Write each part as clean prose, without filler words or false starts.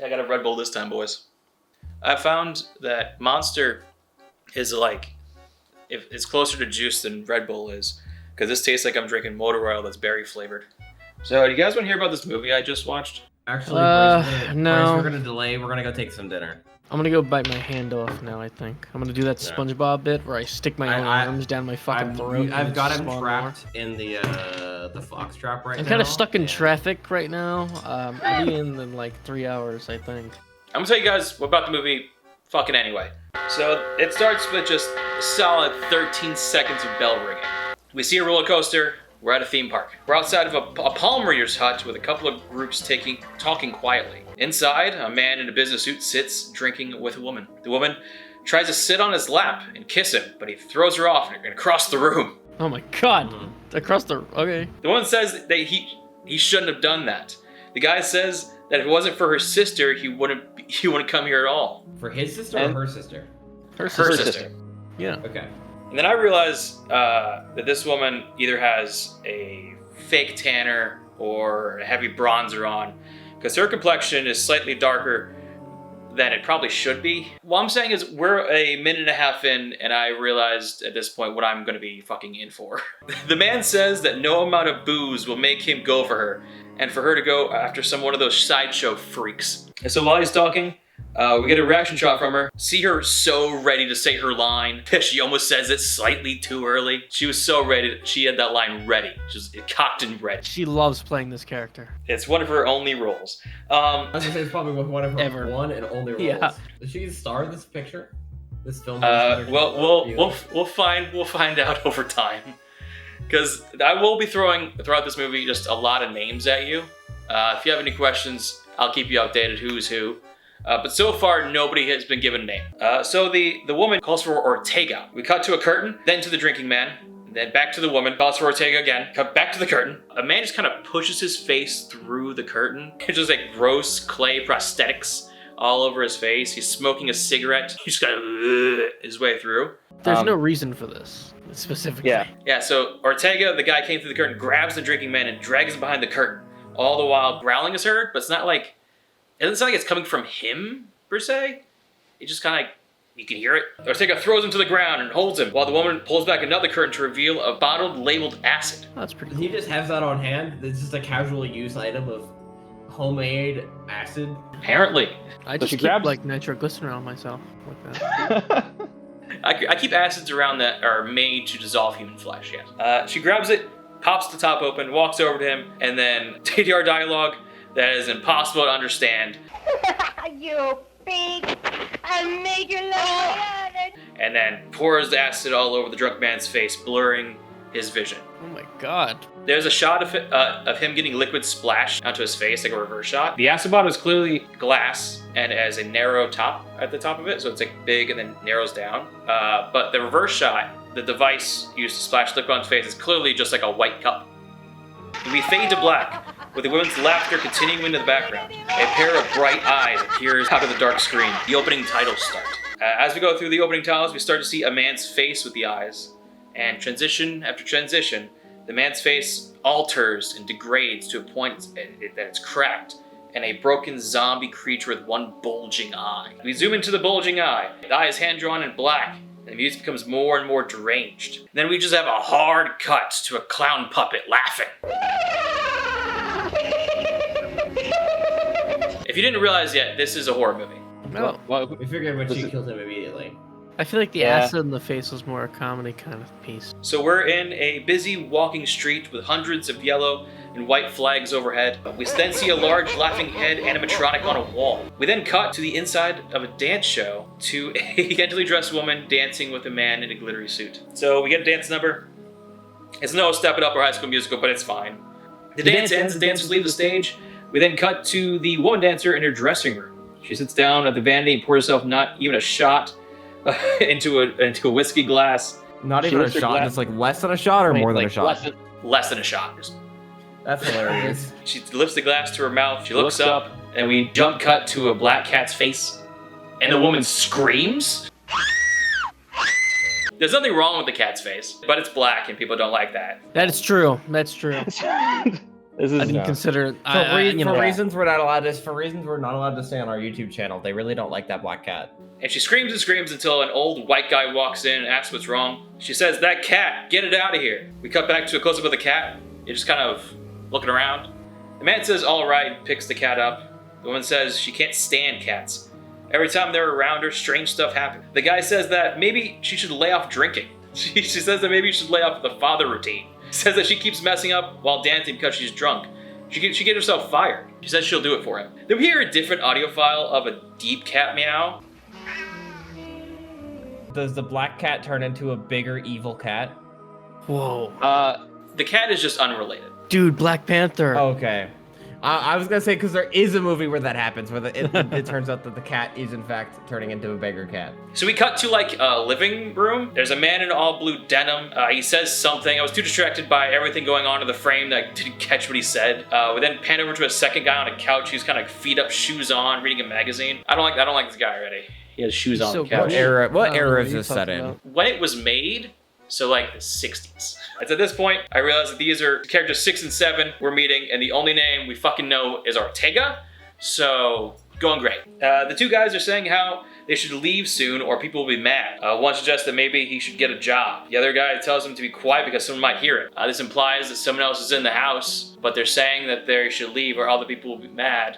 Yeah, I got a Red Bull this time, boys. I found that Monster is like, if it's closer to juice than Red Bull is, because this tastes like I'm drinking motor oil that's berry flavored. So, do you guys want to hear about this movie I just watched? Actually, no. we're gonna delay. We're gonna go take some dinner. I'm gonna go bite my hand off now, I think. I'm gonna do that SpongeBob bit where I stick my own arms down my fucking throat. I've got him trapped in the fox trap right now. I'm kind of stuck in traffic right now. I'll be in like 3 hours, I think. I'm gonna tell you guys about the movie fucking anyway. So, it starts with just a solid 13 seconds of bell ringing. We see a roller coaster. We're at a theme park. We're outside of a palm reader's hut with a couple of groups talking quietly. Inside, a man in a business suit sits drinking with a woman. The woman tries to sit on his lap and kiss him, but he throws her off and across the room. Oh my god! Across the... okay. The woman says that he shouldn't have done that. The guy says that if it wasn't for her sister, he wouldn't come here at all. For his sister or her sister? Her sister. Yeah. Okay. And then I realized that this woman either has a fake tanner or a heavy bronzer on, because her complexion is slightly darker than it probably should be. What I'm saying is we're a minute and a half in, and I realized at this point what I'm going to be fucking in for. The man says that no amount of booze will make him go for her, and for her to go after one of those sideshow freaks. And so while he's talking, we get a reaction shot from her. See her so ready to say her line. She almost says it slightly too early. She was so ready. She had that line ready. She was cocked and ready. She loves playing this character. It's one of her only roles. I was gonna say it's probably one of her one and only roles. Yeah. Does she star in this picture? This film? We'll find out over time. Because I will be throwing throughout this movie just a lot of names at you. If you have any questions, I'll keep you updated who's who. But so far, nobody has been given a name. So the woman calls for Ortega. We cut to a curtain, then to the drinking man, then back to the woman, calls for Ortega again, cut back to the curtain. A man just kind of pushes his face through the curtain. It's just like gross clay prosthetics all over his face. He's smoking a cigarette. He's just kind of his way through. There's no reason for this, specifically. Yeah, so Ortega, the guy came through the curtain, grabs the drinking man and drags him behind the curtain. All the while growling is heard, but it's not like... It doesn't sound like it's coming from him, per se. It just kind of like, you can hear it. Ortega throws him to the ground and holds him, while the woman pulls back another curtain to reveal a bottled, labeled acid. That's pretty cool. He just has that on hand. It's just a casual use item of homemade acid. Apparently. I just keep, like, nitroglycerin on myself. Like that. I keep acids around that are made to dissolve human flesh, yes. She grabs it, pops the top open, walks over to him, and then TDR dialogue that is impossible to understand. You pig! I'll make you laugh. And then pours the acid all over the drunk man's face, blurring his vision. Oh my god. There's a shot of him getting liquid splashed onto his face, like a reverse shot. The acid bottle is clearly glass and has a narrow top at the top of it, so it's like big and then narrows down. But the reverse shot, the device used to splash liquid on his face, is clearly just like a white cup. We fade to black, with the women's laughter continuing into the background. A pair of bright eyes appears out of the dark screen. The opening titles start. As we go through the opening titles, we start to see a man's face with the eyes. And transition after transition, the man's face alters and degrades to a point that it's cracked, and a broken zombie creature with one bulging eye. We zoom into the bulging eye. The eye is hand-drawn in black, and the music becomes more and more deranged. Then we just have a hard cut to a clown puppet laughing. If you didn't realize yet, this is a horror movie. No. We figured when she killed him immediately. I feel like the acid in the face was more a comedy kind of piece. So we're in a busy walking street with hundreds of yellow and white flags overhead. We then see a large laughing head animatronic on a wall. We then cut to the inside of a dance show to a scantily dressed woman dancing with a man in a glittery suit. So we get a dance number. It's no Step It Up or High School Musical, but it's fine. The dance ends, the dancers leave the stage. We then cut to the woman dancer in her dressing room. She sits down at the vanity and pours herself not even a shot into a whiskey glass. Not even a shot, just like less than a shot or more than a shot? Less than a shot. That's hilarious. She lifts the glass to her mouth, she looks up, and we jump cut to a black cat's face. And the woman screams. There's nothing wrong with the cat's face, but it's black and people don't like that. That is true. That's true. That's This is I didn't consider For reasons we're not allowed to say on our YouTube channel. They really don't like that black cat. And she screams and screams until an old white guy walks in and asks what's wrong. She says, "That cat, get it out of here." We cut back to a close-up of the cat. It's just kind of looking around. The man says, "All right," and picks the cat up. The woman says she can't stand cats. Every time they're around her, strange stuff happens. The guy says that maybe she should lay off drinking. She says that maybe you should lay off the father routine. Says that she keeps messing up while dancing because she's drunk. She get herself fired. She says she'll do it for him. Then we hear a different audio file of a deep cat meow. Does the black cat turn into a bigger evil cat? Whoa. The cat is just unrelated. Dude, Black Panther. Okay. I was gonna say, because there is a movie where that happens, where it turns out that the cat is in fact turning into a bigger cat. So we cut to like a living room. There's a man in all blue denim. He says something. I was too distracted by everything going on in the frame that I didn't catch what he said. We then pan over to a second guy on a couch. He's kind of feet up, shoes on, reading a magazine. I don't like this guy already. He has shoes on the couch. What era is this set in? When it was made, so like the 60s. It's at this point, I realized that these are characters 6 and 7 we're meeting, and the only name we fucking know is Ortega, so going great. The two guys are saying how they should leave soon or people will be mad. One suggests that maybe he should get a job. The other guy tells him to be quiet because someone might hear it. This implies that someone else is in the house, but they're saying that they should leave or other people will be mad.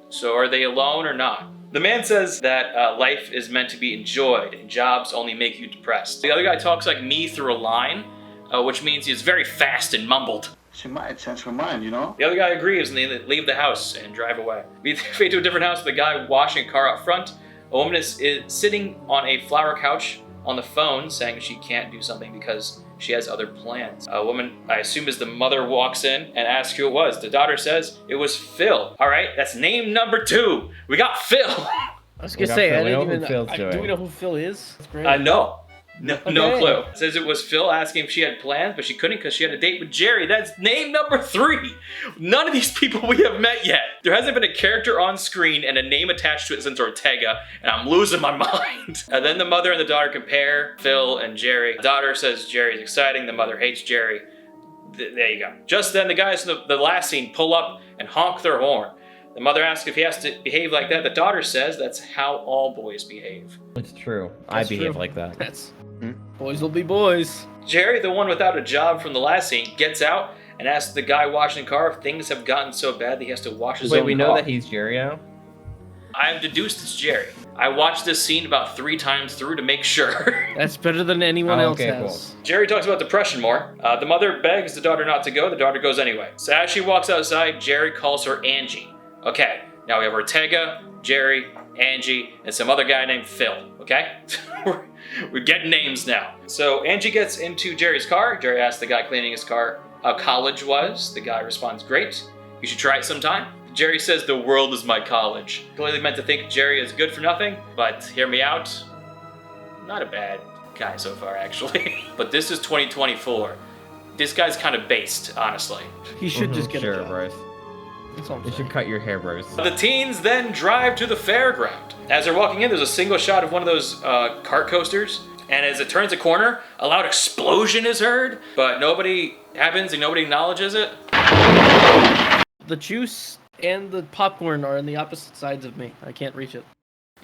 So are they alone or not? The man says that life is meant to be enjoyed and jobs only make you depressed. The other guy talks like me through a line, which means he's very fast and mumbled. She might change her mind, you know? The other guy agrees and they leave the house and drive away. We fade to a different house with a guy washing a car out front. A woman is sitting on a flower couch on the phone saying she can't do something because she has other plans. A woman, I assume is the mother, walks in and asks who it was. The daughter says it was Phil. All right, that's name number 2. We got Phil. I was gonna say, I didn't even. Do we know who Phil is? That's great. No. No clue. Says it was Phil asking if she had plans, but she couldn't because she had a date with Jerry. That's name number 3. None of these people we have met yet. There hasn't been a character on screen and a name attached to it since Ortega, and I'm losing my mind. And then the mother and the daughter compare Phil and Jerry. The daughter says Jerry's exciting. The mother hates Jerry. There you go. Just then, the guys in the last scene pull up and honk their horn. The mother asks if he has to behave like that. The daughter says that's how all boys behave. It's true. I behave like that. Boys will be boys. Jerry, the one without a job from the last scene, gets out and asks the guy washing the car if things have gotten so bad that he has to wash his own car. Wait, we know that he's Jerry now? I've deduced it's Jerry. I watched this scene about 3 times through to make sure. That's better than anyone else has. Cool. Jerry talks about depression more. The mother begs the daughter not to go. The daughter goes anyway. So as she walks outside, Jerry calls her Angie. Okay, now we have Ortega, Jerry, Angie, and some other guy named Phil, okay? We're getting names now. So Angie gets into Jerry's car. Jerry asks the guy cleaning his car how college was. The guy responds, great. You should try it sometime. Jerry says the world is my college. Clearly meant to think Jerry is good for nothing, but hear me out. Not a bad guy so far, actually. But this is 2024. This guy's kind of based, honestly. He should just get a job. Bryce. You should cut your hair, Bryce. The teens then drive to the fairground. As they're walking in, there's a single shot of one of those cart coasters. And as it turns a corner, a loud explosion is heard, but nobody happens and nobody acknowledges it. The juice and the popcorn are on the opposite sides of me. I can't reach it.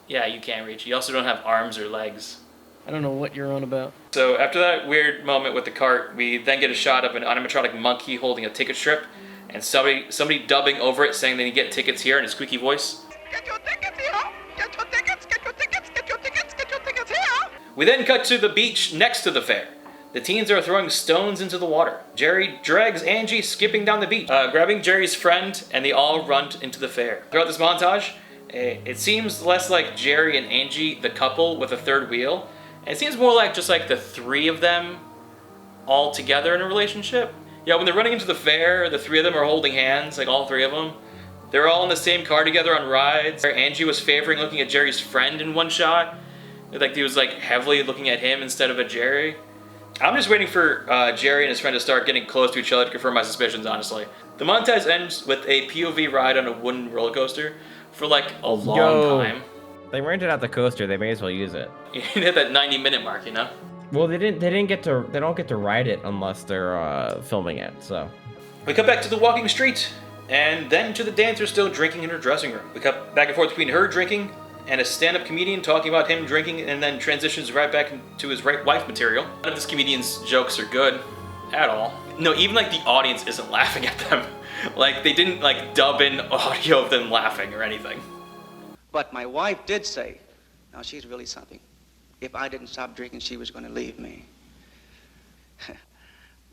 Yeah, you can't reach it. You also don't have arms or legs. I don't know what you're on about. So after that weird moment with the cart, we then get a shot of an animatronic monkey holding a ticket strip. And somebody dubbing over it saying they need to get tickets here in a squeaky voice. Get your tickets here! Get your tickets! Get your tickets! Get your tickets! Get your tickets here! We then cut to the beach next to the fair. The teens are throwing stones into the water. Jerry drags Angie skipping down the beach, grabbing Jerry's friend, and they all run into the fair. Throughout this montage, it seems less like Jerry and Angie, the couple with a third wheel. And it seems more like just like the 3 of them all together in a relationship. Yeah, when they're running into the fair, the 3 of them are holding hands, like all 3 of them. They're all in the same car together on rides. Angie was favoring looking at Jerry's friend in one shot. Like he was like heavily looking at him instead of at Jerry. I'm just waiting for Jerry and his friend to start getting close to each other to confirm my suspicions, honestly. The montage ends with a POV ride on a wooden roller coaster for like a long time. They rented out the coaster, they may as well use it. You hit that 90-minute mark, you know? Well, they don't get to ride it unless they're filming it, so. We cut back to the walking street, and then to the dancer still drinking in her dressing room. We cut back and forth between her drinking and a stand-up comedian talking about him drinking, and then transitions right back into his right wife material. None of this comedian's jokes are good at all. No, even like the audience isn't laughing at them. Like they didn't like dub in audio of them laughing or anything. But my wife did say, now she's really something. If I didn't stop drinking, she was going to leave me.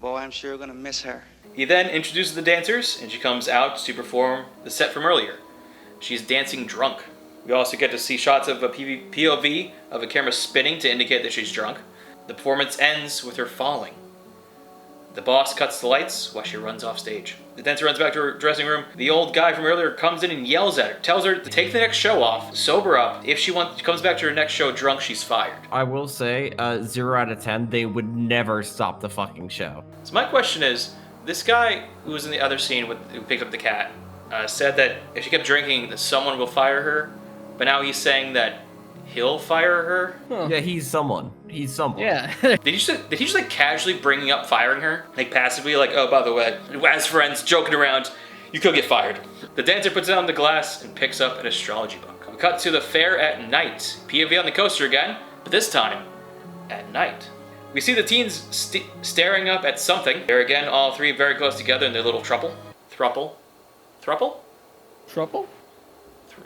Boy, I'm sure going to miss her. He then introduces the dancers, and she comes out to perform the set from earlier. She's dancing drunk. We also get to see shots of a POV of a camera spinning to indicate that she's drunk. The performance ends with her falling. The boss cuts the lights while she runs off stage. The dancer runs back to her dressing room. The old guy from earlier comes in and yells at her, tells her to take the next show off, sober up. If she comes back to her next show drunk, she's fired. I will say, 0 out of 10, they would never stop the fucking show. So my question is, this guy who was in the other scene who picked up the cat said that if she kept drinking, that someone will fire her. But now he's saying that he'll fire her. Huh. Yeah, he's someone. He's someone. Yeah. Did he just like casually bringing up firing her? Like passively, like, oh, by the way, as friends, joking around, you could get fired. The dancer puts down the glass and picks up an astrology book. We cut to the fair at night. POV on the coaster again, but this time, at night. We see the teens staring up at something. They're again all three very close together in their little thruple. Thruple? Thruple? Thruple?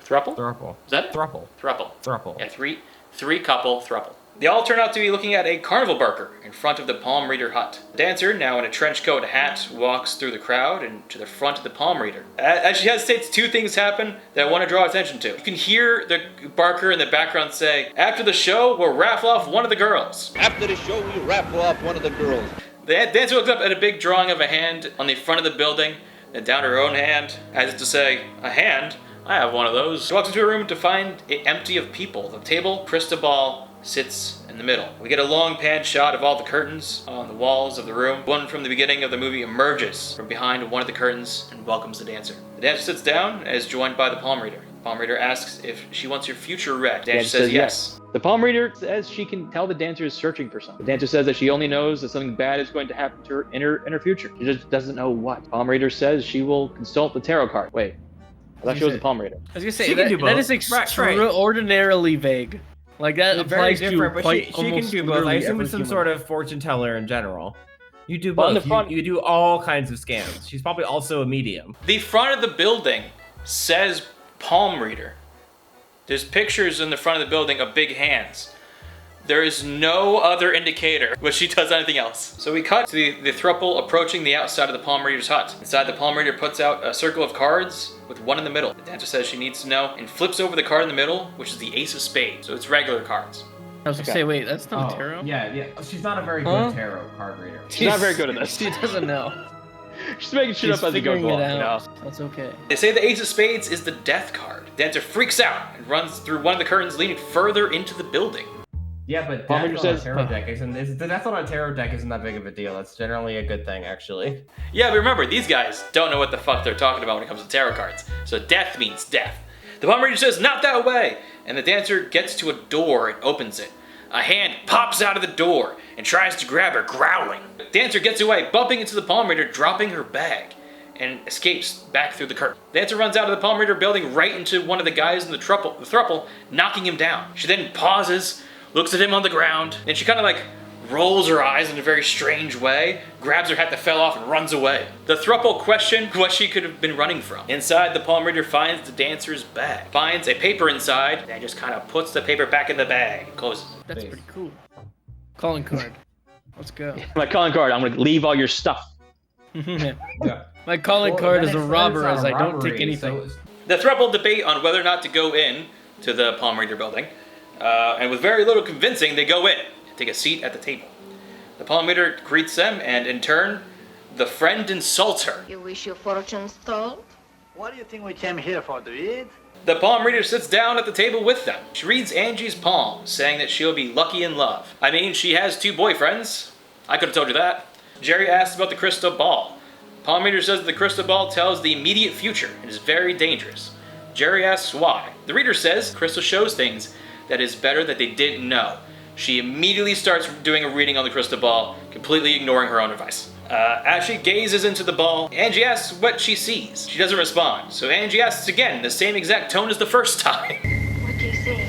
Thruple? Thruple. Is that it? Thruple. Thruple. Thruple. Yeah, three couple thruple. They all turn out to be looking at a carnival barker in front of the palm reader hut. The dancer, now in a trench coat and hat, walks through the crowd and to the front of the palm reader. As she hesitates, two things happen that I want to draw attention to. You can hear the barker in the background say, after the show, we'll raffle off one of the girls. After the show, we raffle off one of the girls. The dancer looks up at a big drawing of a hand on the front of the building, and down her own hand, as if to say, a hand? I have one of those. She walks into a room to find it empty of people. The table, crystal ball, sits in the middle. We get a long pan shot of all the curtains on the walls of the room. One from the beginning of the movie emerges from behind one of the curtains and welcomes the dancer. The dancer sits down and is joined by the palm reader. The palm reader asks if she wants her future read. The dancer says yes. The palm reader says she can tell the dancer is searching for something. The dancer says that she only knows that something bad is going to happen to her in her future. She just doesn't know what. The palm reader says she will consult the tarot card. Wait, I thought she was the palm reader. I was gonna say that is extraordinarily vague. Like that applies to quite she can do both. I assume it's some sort of fortune teller in general. You do both. You do all kinds of scams. She's probably also a medium. The front of the building says palm reader. There's pictures in the front of the building of big hands. There is no other indicator when she does anything else. So we cut to the throuple approaching the outside of the palm reader's hut. Inside, the palm reader puts out a circle of cards with one in the middle. The dancer says she needs to know and flips over the card in the middle, which is the ace of spades. So it's regular cards. I was gonna say, wait, that's not tarot? Yeah. She's not a very good tarot card reader. She's not very good at this. She doesn't know. She's making shit up as it goes along. You know? That's okay. They say the ace of spades is the death card. The dancer freaks out and runs through one of the curtains, leading further into the building. Yeah, but death on a tarot deck isn't that big of a deal. That's generally a good thing, actually. Yeah, but remember, these guys don't know what the fuck they're talking about when it comes to tarot cards. So death means death. The palm reader says, not that way! And the dancer gets to a door and opens it. A hand pops out of the door and tries to grab her, growling. The dancer gets away, bumping into the palm reader, dropping her bag, and escapes back through the curtain. The dancer runs out of the palm reader building right into one of the guys in the throuple, knocking him down. She then pauses, looks at him on the ground, and she kind of like rolls her eyes in a very strange way, grabs her hat that fell off and runs away. The throuple question what she could have been running from. Inside, the palm reader finds the dancer's bag, finds a paper inside, and just kind of puts the paper back in the bag and closes it. That's pretty cool. Calling card. Let's go. My calling card, I'm gonna leave all your stuff. Yeah. My calling card is a robber, as I don't take anything. The throuple debate on whether or not to go in to the palm reader building. And with very little convincing, they go in and take a seat at the table. The palm reader greets them, and in turn, the friend insults her. You wish your fortunes told? What do you think we came here for, to eat? The palm reader sits down at the table with them. She reads Angie's palm, saying that she'll be lucky in love. I mean, she has 2 boyfriends. I could have told you that. Jerry asks about the crystal ball. Palm reader says that the crystal ball tells the immediate future and is very dangerous. Jerry asks why. The reader says crystal shows things that is better that they didn't know. She immediately starts doing a reading on the crystal ball, completely ignoring her own advice. As she gazes into the ball, Angie asks what she sees. She doesn't respond, so Angie asks again in the same exact tone as the first time. What do you see?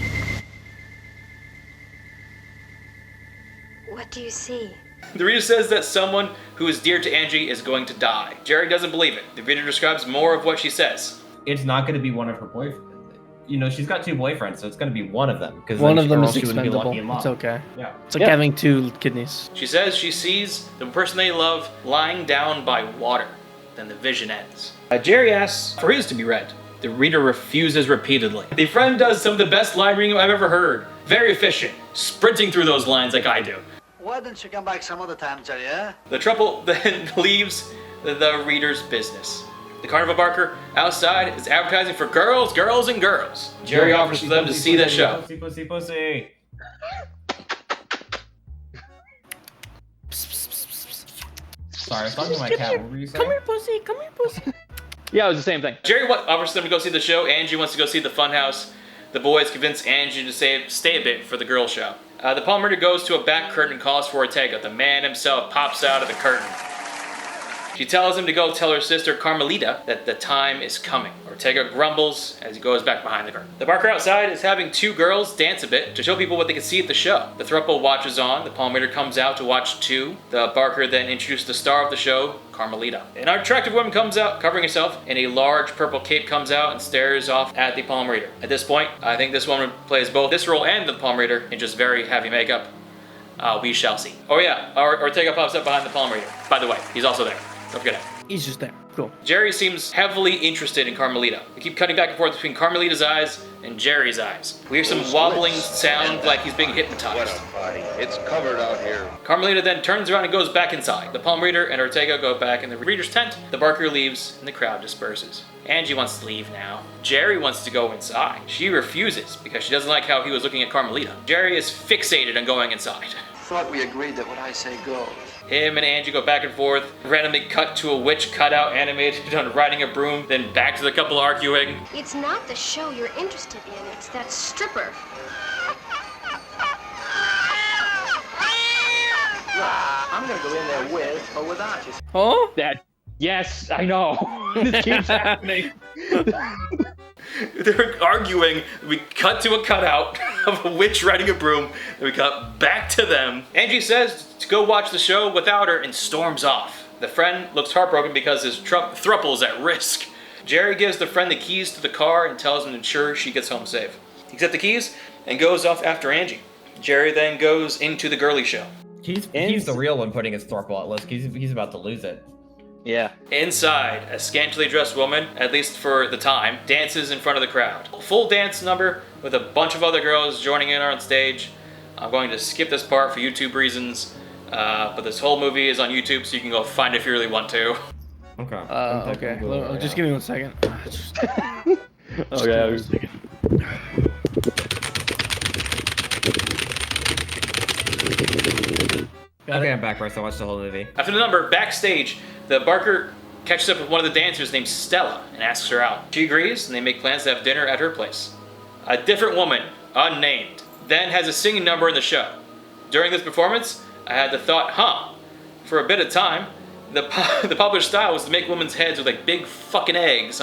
What do you see? The reader says that someone who is dear to Angie is going to die. Jerry doesn't believe it. The reader describes more of what she says. It's not going to be one of her boyfriends. You know, she's got 2 boyfriends, so it's going to be one of them. Because one of them is expendable. It's okay. Yeah. It's like having 2 kidneys. She says she sees the person they love lying down by water. Then the vision ends. Jerry asks for his to be read. The reader refuses repeatedly. The friend does some of the best line reading I've ever heard. Very efficient, sprinting through those lines like I do. Why don't you come back some other time, Jerry, eh? The trouble then leaves the reader's business. The carnival barker outside is advertising for girls, girls, and girls. Jerry offers for them to see the show. Pussy, pussy, pussy. Sorry, I was talking to my cat. What were you saying? Come here, pussy. Come here, pussy. Yeah, it was the same thing. Jerry offers them to go see the show. Angie wants to go see the funhouse. The boys convince Angie to stay a bit for the girl show. The palm reader goes to a back curtain and calls for Ortega. The man himself pops out of the curtain. She tells him to go tell her sister Carmelita that the time is coming. Ortega grumbles as he goes back behind the curtain. The barker outside is having 2 girls dance a bit to show people what they can see at the show. The throuple watches on. The palm reader comes out to watch too. The barker then introduces the star of the show, Carmelita. An attractive woman comes out, covering herself in a large purple cape, comes out and stares off at the palm reader. At this point, I think this woman plays both this role and the palm reader in just very heavy makeup. We shall see. Oh yeah, Ortega pops up behind the palm reader. By the way, he's also there. Don't forget it. He's just there. Cool. Jerry seems heavily interested in Carmelita. We keep cutting back and forth between Carmelita's eyes and Jerry's eyes. We hear some wobbling sound like he's being hypnotized. What a body. It's covered out here. Carmelita then turns around and goes back inside. The palm reader and Ortega go back in the reader's tent. The barker leaves and the crowd disperses. Angie wants to leave now. Jerry wants to go inside. She refuses because she doesn't like how he was looking at Carmelita. Jerry is fixated on going inside. Thought we agreed that what I say goes. Him and Angie go back and forth. Randomly cut to a witch cutout animated on riding a broom, then back to the couple arguing. It's not the show you're interested in, it's that stripper. I'm gonna go in there with or without you. Oh? Yes, I know. This keeps happening. They're arguing. We cut to a cutout of a witch riding a broom, and we cut back to them. Angie says to go watch the show without her and storms off. The friend looks heartbroken because his throuple is at risk. Jerry gives the friend the keys to the car and tells him to ensure she gets home safe. He gets the keys and goes off after Angie. Jerry then goes into the girly show. He's the real one putting his throuple at risk. He's about to lose it. Yeah. Inside, a scantily dressed woman, at least for the time, dances in front of the crowd. Full dance number with a bunch of other girls joining in on stage. I'm going to skip this part for YouTube reasons, but this whole movie is on YouTube, so you can go find it if you really want to. Okay. Okay. Well, just give me 1 second. Okay. Okay, I'm back, Bryce. I watched the whole movie. After the number, backstage, the barker catches up with one of the dancers named Stella and asks her out. She agrees, and they make plans to have dinner at her place. A different woman, unnamed, then has a singing number in the show. During this performance, I had the thought, for a bit of time, the popular style was to make women's heads with like big fucking eggs,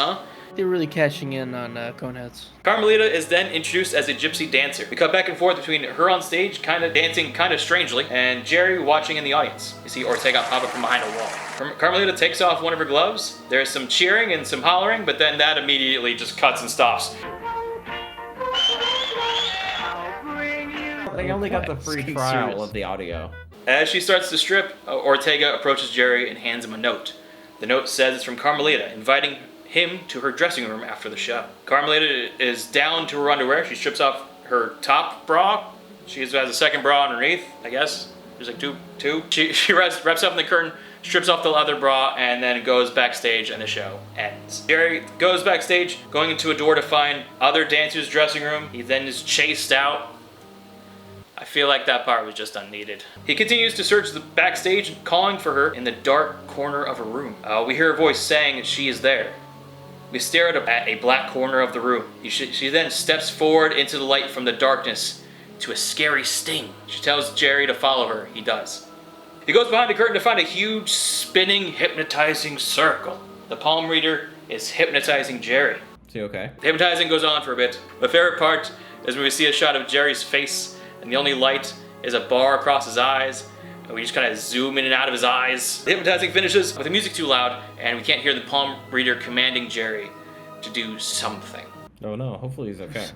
They're really cashing in on Coneheads. Carmelita is then introduced as a gypsy dancer. We cut back and forth between her on stage, kind of dancing kind of strangely, and Jerry watching in the audience. You see Ortega pop up from behind a wall. Carmelita takes off one of her gloves. There's some cheering and some hollering, but then that immediately just cuts and stops. They only got the free trial of the audio. As she starts to strip, Ortega approaches Jerry and hands him a note. The note says it's from Carmelita, inviting him to her dressing room after the show. Carmelita is down to her underwear. She strips off her top bra. She has a second bra underneath, I guess. There's like two. She wraps up in the curtain, strips off the leather bra, and then goes backstage and the show ends. Jerry goes backstage, going into a door to find other dancers' dressing room. He then is chased out. I feel like that part was just unneeded. He continues to search the backstage, calling for her in the dark corner of a room. We hear a voice saying that she is there. We stare at a black corner of the room. She then steps forward into the light from the darkness to a scary sting. She tells Jerry to follow her. He does. He goes behind the curtain to find a huge, spinning, hypnotizing circle. The palm reader is hypnotizing Jerry. Is he okay? The hypnotizing goes on for a bit. My favorite part is when we see a shot of Jerry's face, and the only light is a bar across his eyes, and we just kind of zoom in and out of his eyes. The hypnotizing finishes with the music too loud, and we can't hear the palm reader commanding Jerry to do something. Oh no, hopefully he's okay.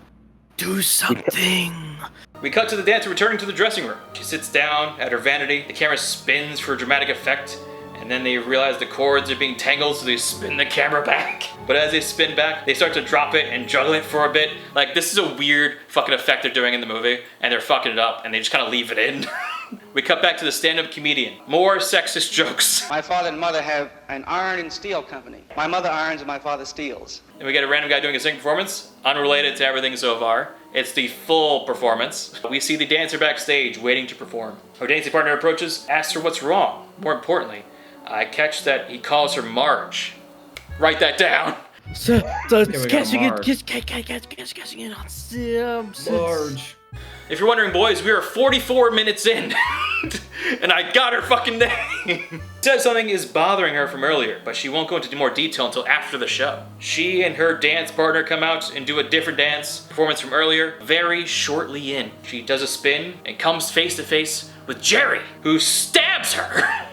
Do something. We cut to the dancer returning to the dressing room. She sits down at her vanity. The camera spins for dramatic effect, and then they realize the cords are being tangled, so they spin the camera back. But as they spin back, they start to drop it and juggle it for a bit. Like, this is a weird fucking effect they're doing in the movie, and they're fucking it up, and they just kind of leave it in. We cut back to the stand-up comedian. More sexist jokes. My father and mother have an iron and steel company. My mother irons and my father steels. And we get a random guy doing a singing performance, unrelated to everything so far. It's the full performance. We see the dancer backstage waiting to perform. Her dancing partner approaches, asks her what's wrong. More importantly, I catch that he calls her Marge. Write that down. So it's catching it, just catching it on Marge. If you're wondering, boys, we are 44 minutes in, and I got her fucking name. Says something is bothering her from earlier, but she won't go into more detail until after the show. She and her dance partner come out and do a different dance performance from earlier. Very shortly in, she does a spin and comes face to face with Jerry, who stabs her.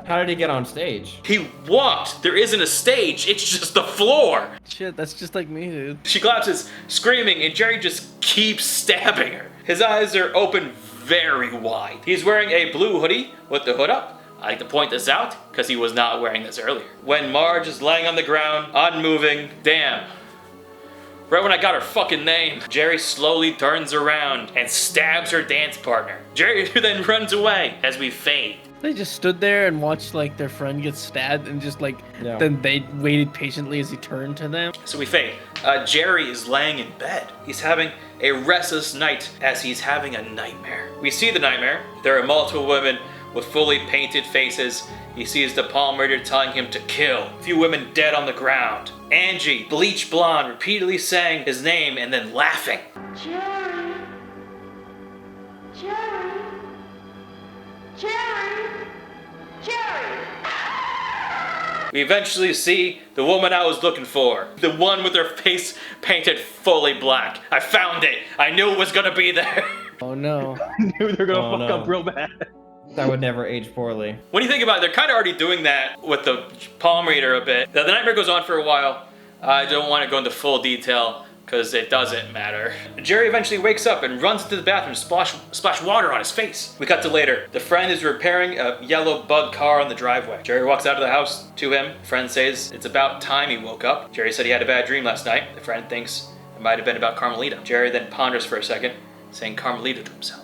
How did he get on stage? He walked. There isn't a stage. It's just the floor. Shit, that's just like me, dude. She collapses, screaming, and Jerry just keeps stabbing her. His eyes are open very wide. He's wearing a blue hoodie with the hood up. I like to point this out because he was not wearing this earlier. When Marge is laying on the ground, unmoving, damn. Right when I got her fucking name, Jerry slowly turns around and stabs her dance partner. Jerry then runs away as we fade. They just stood there and watched like their friend get stabbed and just like, then they waited patiently as he turned to them. So we fade. Jerry is laying in bed. He's having a restless night as he's having a nightmare. We see the nightmare. There are multiple women with fully painted faces. He sees the palm reader telling him to kill. A few women dead on the ground. Angie, bleach blonde, repeatedly saying his name and then laughing. Jerry. Jerry. Jerry. Jerry. We eventually see the woman I was looking for. The one with her face painted fully black. I found it. I knew it was gonna be there. Oh no. I knew they were gonna fuck up real bad. That would never age poorly. When you think about it, they're kind of already doing that with the palm reader a bit. The nightmare goes on for a while. I don't want to go into full detail because it doesn't matter. Jerry eventually wakes up and runs into the bathroom to splash water on his face. We cut to later. The friend is repairing a yellow bug car on the driveway. Jerry walks out of the house to him. The friend says it's about time he woke up. Jerry said he had a bad dream last night. The friend thinks it might have been about Carmelita. Jerry then ponders for a second, saying Carmelita to himself.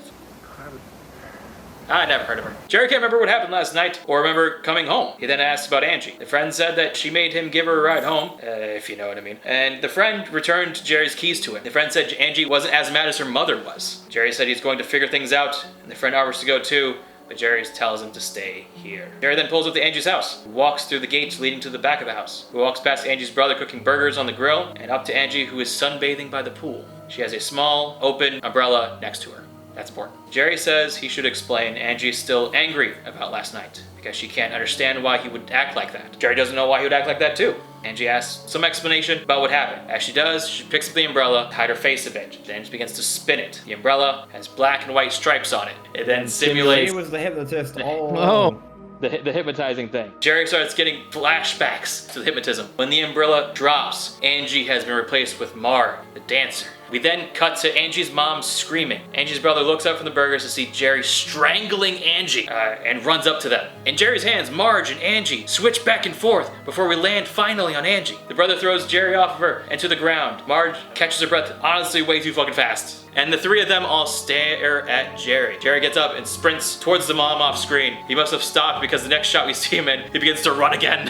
I never heard of her. Jerry can't remember what happened last night or remember coming home. He then asks about Angie. The friend said that she made him give her a ride home, if you know what I mean. And the friend returned Jerry's keys to him. The friend said Angie wasn't as mad as her mother was. Jerry said he's going to figure things out, and the friend offers to go too, but Jerry tells him to stay here. Jerry then pulls up to Angie's house, walks through the gates leading to the back of the house. He walks past Angie's brother cooking burgers on the grill, and up to Angie, who is sunbathing by the pool. She has a small, open umbrella next to her. That's important. Jerry says he should explain Angie is still angry about last night because she can't understand why he would act like that. Jerry doesn't know why he would act like that too. Angie asks some explanation about what happened. As she does, she picks up the umbrella, hide her face a bit, then begins to spin it. The umbrella has black and white stripes on it. It then simulates... He was the hypnotist all Oh. along. The hypnotizing thing. Jerry starts getting flashbacks to the hypnotism. When the umbrella drops, Angie has been replaced with Mar, the dancer. We then cut to Angie's mom screaming. Angie's brother looks up from the burgers to see Jerry strangling Angie and runs up to them. In Jerry's hands, Marge and Angie switch back and forth before we land finally on Angie. The brother throws Jerry off of her and to the ground. Marge catches her breath honestly way too fucking fast. And the three of them all stare at Jerry. Jerry gets up and sprints towards the mom off screen. He must have stopped because the next shot we see him in, he begins to run again.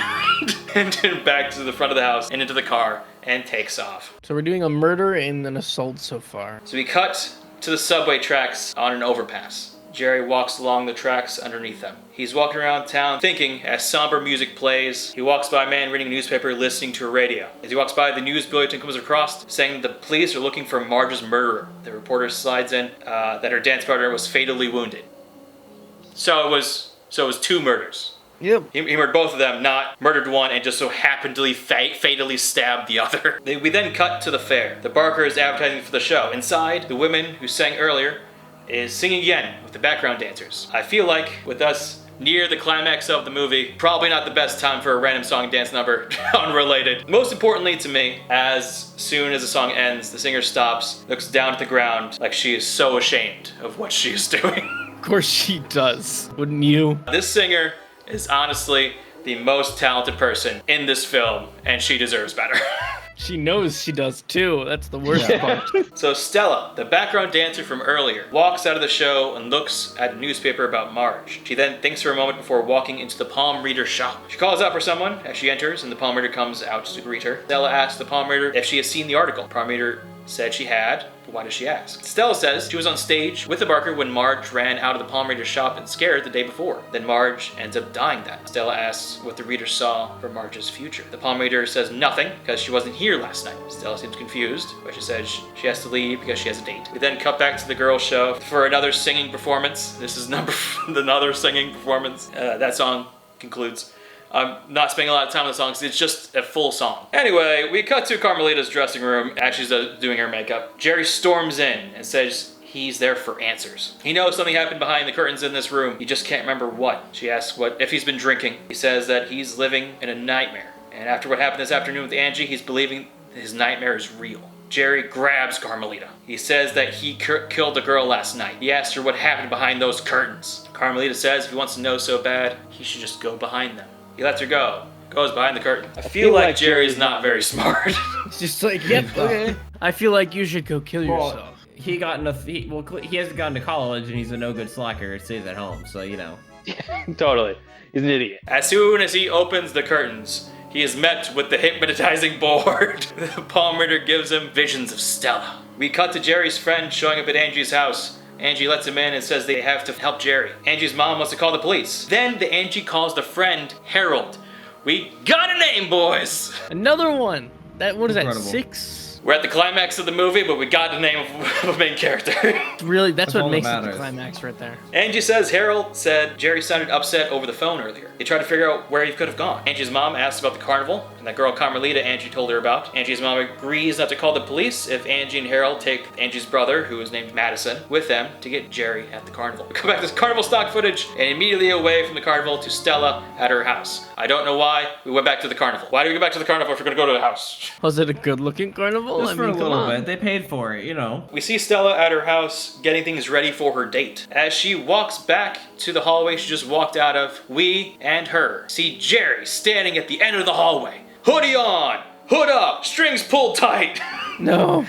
And then back to the front of the house and into the car and takes off. So we're doing a murder and an assault so far. So we cut to the subway tracks on an overpass. Jerry walks along the tracks underneath them. He's walking around town thinking as somber music plays. He walks by a man reading a newspaper, listening to a radio. As he walks by, the news bulletin comes across saying the police are looking for Marge's murderer. The reporter slides in that her dance partner was fatally wounded. So it was 2 murders. Yep. He murdered both of them, not murdered one and just so happened to fatally stabbed the other. We then cut to the fair. The Barker is advertising for the show. Inside, the women who sang earlier is singing again with the background dancers. I feel like with us near the climax of the movie, probably not the best time for a random song dance number, unrelated. Most importantly to me, as soon as the song ends, the singer stops, looks down at the ground like she is so ashamed of what she is doing. Of course she does. Wouldn't you? This singer is honestly the most talented person in this film, and she deserves better. She knows she does too. That's the worst part. So Stella, the background dancer from earlier, walks out of the show and looks at a newspaper about Marge. She then thinks for a moment before walking into the palm reader shop. She calls out for someone as she enters, and the palm reader comes out to greet her. Stella asks the palm reader if she has seen the article. The palm reader said she had, but why does she ask? Stella says she was on stage with the Barker when Marge ran out of the palm reader's shop and scared the day before. Then Marge ends up dying that. Stella asks what the reader saw for Marge's future. The palm reader says nothing because she wasn't here last night. Stella seems confused, but she says she has to leave because she has a date. We then cut back to the girls' show for another singing performance. This is another singing performance. That song concludes. I'm not spending a lot of time on the song because it's just a full song. Anyway, we cut to Carmelita's dressing room as she's doing her makeup. Jerry storms in and says he's there for answers. He knows something happened behind the curtains in this room. He just can't remember what. She asks if he's been drinking. He says that he's living in a nightmare. And after what happened this afternoon with Angie, he's believing his nightmare is real. Jerry grabs Carmelita. He says that he killed a girl last night. He asks her what happened behind those curtains. Carmelita says if he wants to know so bad, he should just go behind them. He lets her go. Goes behind the curtain. I feel like Jerry's not very smart. It's just like, yep, okay. I feel like you should go kill yourself. He hasn't gone to college and he's a no good slacker. Stays at home, so you know. Totally. He's an idiot. As soon as he opens the curtains, he is met with the hypnotizing board. The palm reader gives him visions of Stella. We cut to Jerry's friend showing up at Angie's house. Angie lets him in and says they have to help Jerry. Angie's mom wants to call the police. Then Angie calls the friend Harold. We got a name, boys! Another one. What is Incredible. that, 6? We're at the climax of the movie, but we got the name of a main character. Really, that's what all makes that it the matters. climax right there. Angie says Harold said Jerry sounded upset over the phone earlier. They tried to figure out where he could have gone. Angie's mom asked about the carnival, and that girl Carmelita Angie told her about. Angie's mom agrees not to call the police if Angie and Harold take Angie's brother, who is named Madison, with them to get Jerry at the carnival. We come back to this carnival stock footage, and immediately away from the carnival to Stella at her house. I don't know why we went back to the carnival. Why do we go back to the carnival if we're gonna go to the house? Was it a good-looking carnival? Just for a little bit. They paid for it, you know. We see Stella at her house getting things ready for her date. As she walks back to the hallway she just walked out of, we and her see Jerry standing at the end of the hallway. Hoodie on, hood up, strings pulled tight. No.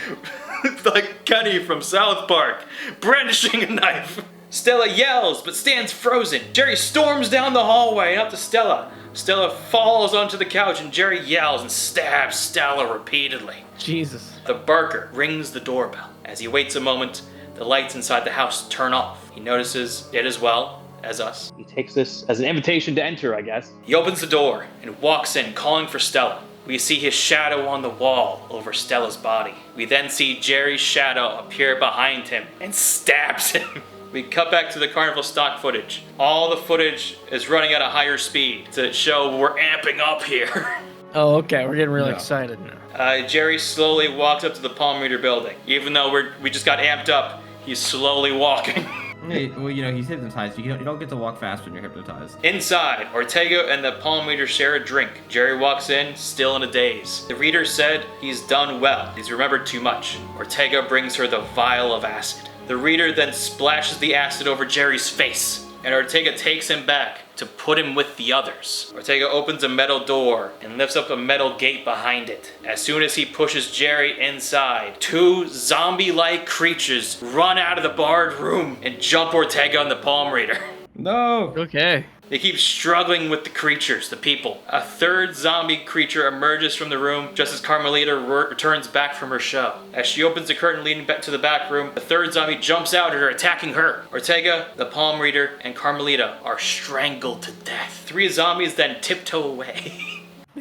Like Kenny from South Park, brandishing a knife. Stella yells but stands frozen. Jerry storms down the hallway and up to Stella. Stella falls onto the couch and Jerry yells and stabs Stella repeatedly. Jesus. The Barker rings the doorbell. As he waits a moment, the lights inside the house turn off. He notices it as well as us. He takes this as an invitation to enter, I guess. He opens the door and walks in, calling for Stella. We see his shadow on the wall over Stella's body. We then see Jerry's shadow appear behind him and stabs him. We cut back to the carnival stock footage. All the footage is running at a higher speed to show we're amping up here. Oh, okay. We're getting really excited now. Jerry slowly walks up to the palm reader building. Even though we just got amped up, he's slowly walking. Well, you know, he's hypnotized. You don't get to walk fast when you're hypnotized. Inside, Ortega and the palm reader share a drink. Jerry walks in, still in a daze. The reader said he's done well. He's remembered too much. Ortega brings her the vial of acid. The reader then splashes the acid over Jerry's face, and Ortega takes him back to put him with the others. Ortega opens a metal door and lifts up a metal gate behind it. As soon as he pushes Jerry inside, 2 zombie-like creatures run out of the barred room and jump Ortega and the palm reader. No! Okay. They keep struggling with the creatures, the people. A 3rd zombie creature emerges from the room just as Carmelita returns back from her show. As she opens the curtain leading back to the back room, the 3rd zombie jumps out at her, attacking her. Ortega, the palm reader, and Carmelita are strangled to death. 3 zombies then tiptoe away.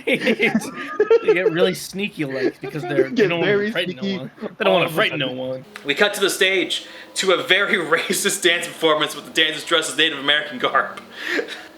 They get really sneaky like because they don't want to frighten no one. They don't want to frighten no one. We cut to the stage to a very racist dance performance with the dancers dressed as Native American garb.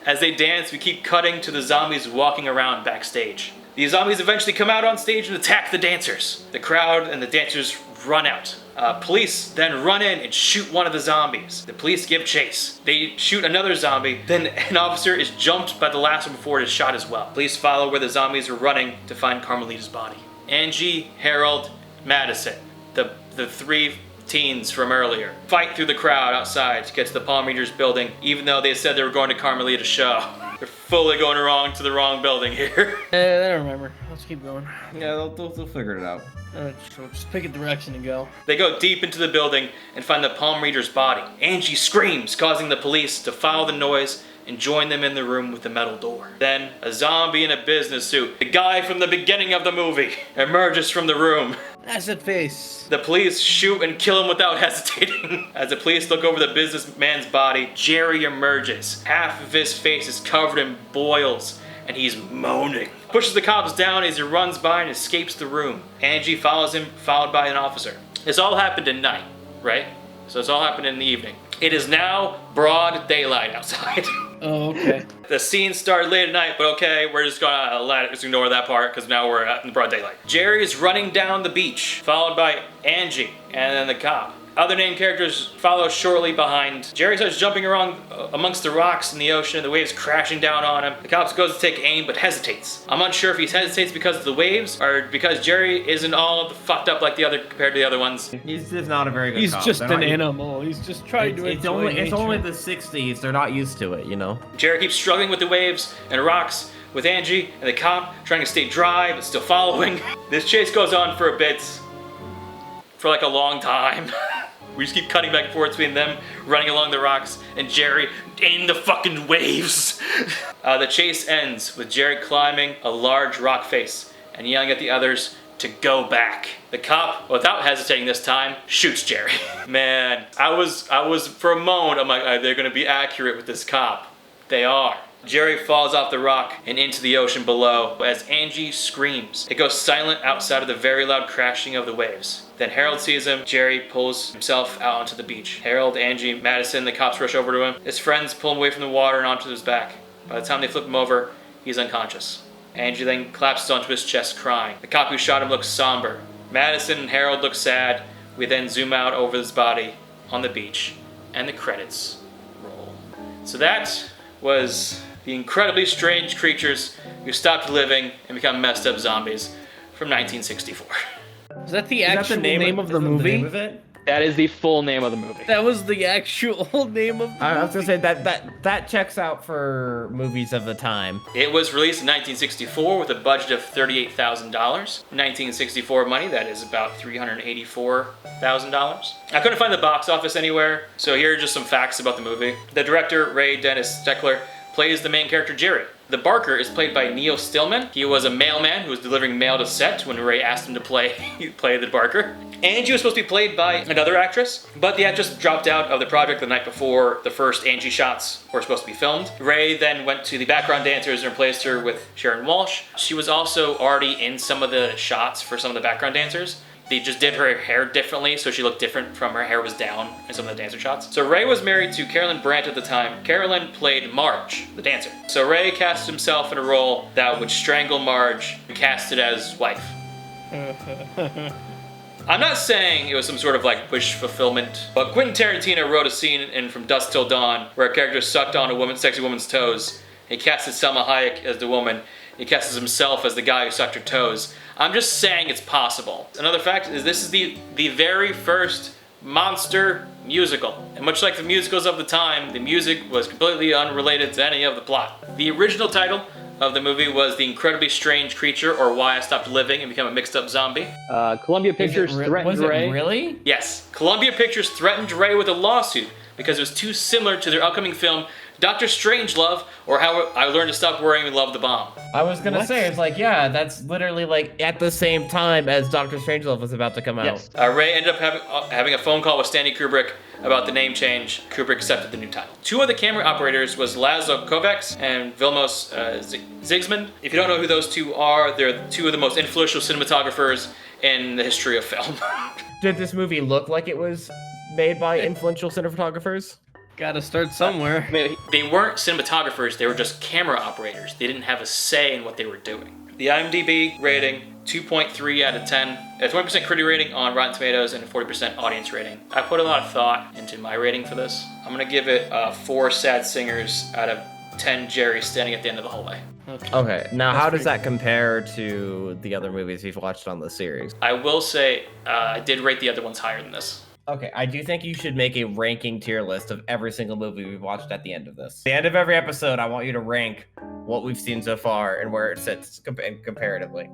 As they dance, we keep cutting to the zombies walking around backstage. The zombies eventually come out on stage and attack the dancers. The crowd and the dancers run out. Police then run in and shoot one of the zombies. The police give chase. They shoot another zombie, then an officer is jumped by the last one before it is shot as well. Police follow where the zombies are running to find Carmelita's body. Angie, Harold, Madison, the three teens from earlier, fight through the crowd outside to get to the Palm Readers building, even though they said they were going to Carmelita's show. They're fully going to the wrong building here. I don't remember. Let's keep going. Yeah, they'll figure it out. Just pick a direction to go. They go deep into the building and find the Palm Reader's body. Angie screams, causing the police to follow the noise and join them in the room with the metal door. Then, a zombie in a business suit, the guy from the beginning of the movie, emerges from the room. Acid face. The police shoot and kill him without hesitating. As the police look over the businessman's body, Jerry emerges. Half of his face is covered in boils, and he's moaning. Pushes the cops down as he runs by and escapes the room. Angie follows him, followed by an officer. This all happened at night, right? So it's all happened in the evening. It is now broad daylight outside. Oh, okay. The scene started late at night, but okay, we're just gonna just ignore that part because now we're in broad daylight. Jerry is running down the beach, followed by Angie and then the cop. Other named characters follow shortly behind. Jerry starts jumping around amongst the rocks in the ocean, the waves crashing down on him. The cops goes to take aim, but hesitates. I'm unsure if he hesitates because of the waves or because Jerry isn't all fucked up like the other compared to the other ones. He's just not a very good cop. He's just an animal. He's just trying to enjoy nature. It's only the 60s. They're not used to it, you know? Jerry keeps struggling with the waves and rocks with Angie and the cop trying to stay dry but still following. This chase goes on for a bit. For like a long time. We just keep cutting back and forth between them running along the rocks and Jerry in the fucking waves. The chase ends with Jerry climbing a large rock face and yelling at the others to go back. The cop, without hesitating this time, shoots Jerry. Man, I was for a moment, I'm like, are they gonna be accurate with this cop? They are. Jerry falls off the rock and into the ocean below as Angie screams. It goes silent outside of the very loud crashing of the waves. Then Harold sees him. Jerry pulls himself out onto the beach. Harold, Angie, Madison, the cops rush over to him. His friends pull him away from the water and onto his back. By the time they flip him over, he's unconscious. Angie then collapses onto his chest crying. The cop who shot him looks somber. Madison and Harold look sad. We then zoom out over his body on the beach and the credits roll. So that was The Incredibly Strange Creatures Who Stopped Living and Become Messed Up Zombies from 1964. Is that the actual name of the movie? The name of it? That is the full name of the movie. That was the actual name of the movie? I was gonna say that checks out for movies of the time. It was released in 1964 with a budget of $38,000. 1964 money, that is about $384,000. I couldn't find the box office anywhere, so here are just some facts about the movie. The director, Ray Dennis Steckler, plays the main character Jerry. The Barker is played by Neil Stillman. He was a mailman who was delivering mail to set when Ray asked him to play the Barker. Angie was supposed to be played by another actress, but the actress dropped out of the project the night before the first Angie shots were supposed to be filmed. Ray then went to the background dancers and replaced her with Sharon Walsh. She was also already in some of the shots for some of the background dancers. They just did her hair differently, so she looked different from her hair was down in some of the dancer shots. So Ray was married to Carolyn Brandt at the time. Carolyn played Marge, the dancer. So Ray cast himself in a role that would strangle Marge and cast it as wife. I'm not saying it was some sort of like wish fulfillment, but Quentin Tarantino wrote a scene in From Dusk Till Dawn where a character sucked on a sexy woman's toes. He casted Selma Hayek as the woman. He casts himself as the guy who sucked her toes. I'm just saying it's possible. Another fact is this is the very first monster musical. And much like the musicals of the time, the music was completely unrelated to any of the plot. The original title of the movie was The Incredibly Strange Creature, or Why I Stopped Living and Became a Mixed Up Zombie. Columbia Pictures threatened Ray. Really? Yes. Columbia Pictures threatened Ray with a lawsuit because it was too similar to their upcoming film Dr. Strangelove, or How I Learned to Stop Worrying and Love the Bomb. I was gonna say, it's like, yeah, that's literally like at the same time as Dr. Strangelove was about to come out. Yes. Ray ended up having a phone call with Stanley Kubrick about the name change. Kubrick accepted the new title. Two of the camera operators was Laszlo Kovacs and Vilmos Zsigmond. If you don't know who those two are, they're two of the most influential cinematographers in the history of film. Did this movie look like it was made by influential cinematographers? Gotta start somewhere. They weren't cinematographers, they were just camera operators. They didn't have a say in what they were doing. The IMDb rating, 2.3 out of 10. A 20% critic rating on Rotten Tomatoes and a 40% audience rating. I put a lot of thought into my rating for this. I'm gonna give it 4 sad singers out of 10 Jerry standing at the end of the hallway. Okay, now how does that compare to the other movies you've watched on the series? I will say, I did rate the other ones higher than this. Okay, I do think you should make a ranking tier list of every single movie we've watched at the end of this. At the end of every episode, I want you to rank what we've seen so far and where it sits comparatively.